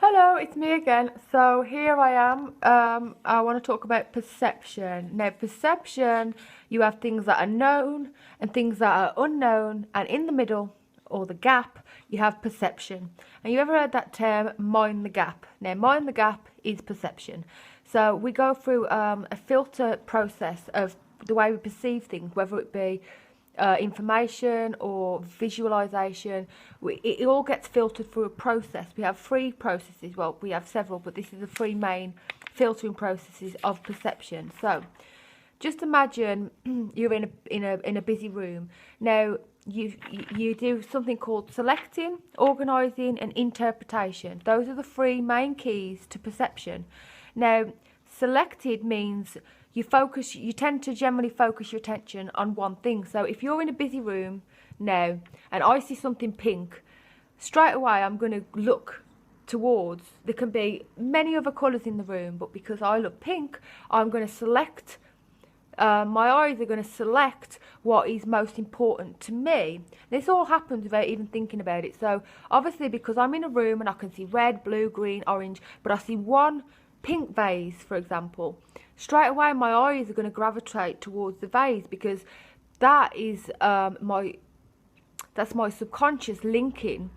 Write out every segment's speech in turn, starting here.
Hello, it's me again. So here I am. I want to talk about perception. Now, perception, you have things that are known and things that are unknown, and in the middle, or the gap, you have perception. And you ever heard that term, mind the gap? Now, mind the gap is perception. So we go through a filter process of the way we perceive things, whether it be information or visualization. It all gets filtered through a process. We have three processes. Well, we have several, but this is the three main filtering processes of perception. So just imagine you're in a busy room. Now you do something called selecting, organizing, and interpretation. Those are the three main keys to perception. Now, selected means you tend to generally focus your attention on one thing. So if you're in a busy room now and I see something pink, straight away I'm going to look towards, there can be many other colours in the room, but because I look pink, I'm going to select, my eyes are going to select what is most important to me. This all happens without even thinking about it. So obviously, because I'm in a room and I can see red, blue, green, orange, but I see one pink vase, for example, straight away my eyes are going to gravitate towards the vase, because that is my subconscious linking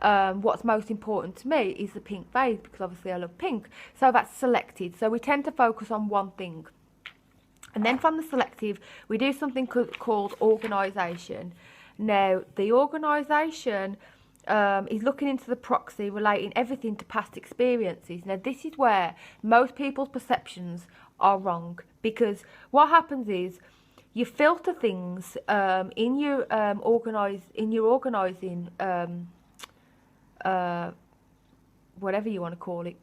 what's most important to me is the pink vase, because obviously I love pink. So that's selected. So we tend to focus on one thing. And then from the selective, we do something called organisation. Now, the organisation is looking into the proxy, relating everything to past experiences. Now, this is where most people's perceptions are wrong, because what happens is you filter things in your organising, whatever you want to call it.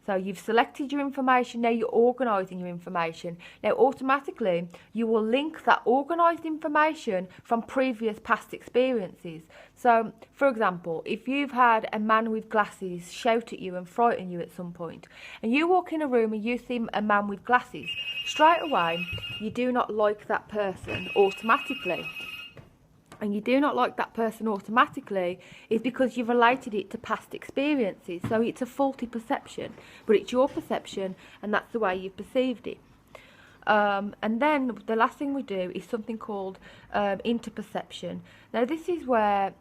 So you've selected your information, now you're organising your information. Now automatically you will link that organised information from previous past experiences. So for example, if you've had a man with glasses shout at you and frighten you at some point, and you walk in a room and you see a man with glasses, straight away you do not like that person automatically. And you do not like that person automatically is because you've related it to past experiences. So it's a faulty perception, but it's your perception and that's the way you've perceived it. And then the last thing we do is something called interperception. Now this is where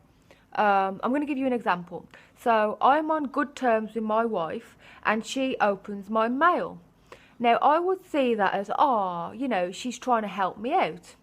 I'm going to give you an example. So I'm on good terms with my wife and she opens my mail. Now I would see that as, she's trying to help me out.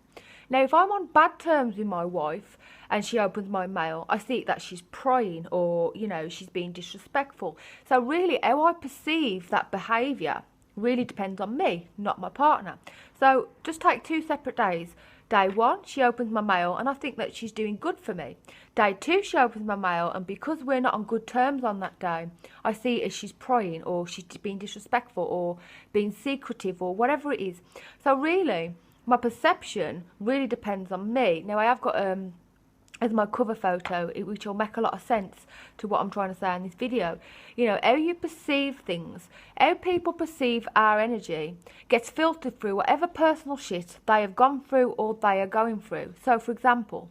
Now, if I'm on bad terms with my wife and she opens my mail, I see that she's prying or, she's being disrespectful. So really, how I perceive that behaviour really depends on me, not my partner. So just take two separate days. Day one, she opens my mail and I think that she's doing good for me. Day two, she opens my mail and because we're not on good terms on that day, I see it as she's prying or she's being disrespectful or being secretive or whatever it is. So really, my perception really depends on me. Now I have got as my cover photo, which will make a lot of sense to what I'm trying to say in this video. How you perceive things, how people perceive our energy gets filtered through whatever personal shit they have gone through or they are going through. So for example,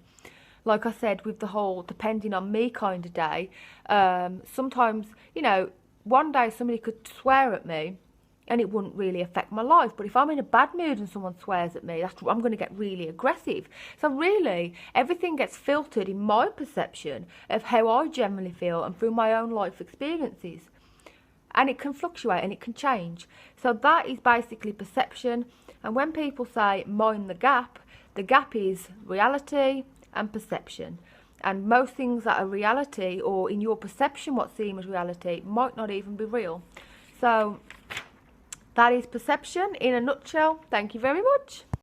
like I said, with the whole depending on me kind of day, sometimes, one day somebody could swear at me and it wouldn't really affect my life. But if I'm in a bad mood and someone swears at me, I'm going to get really aggressive. So really, everything gets filtered in my perception of how I generally feel and through my own life experiences. And it can fluctuate and it can change. So that is basically perception. And when people say mind the gap is reality and perception. And most things that are reality, or in your perception what seem as reality, might not even be real. So that is perception in a nutshell. Thank you very much.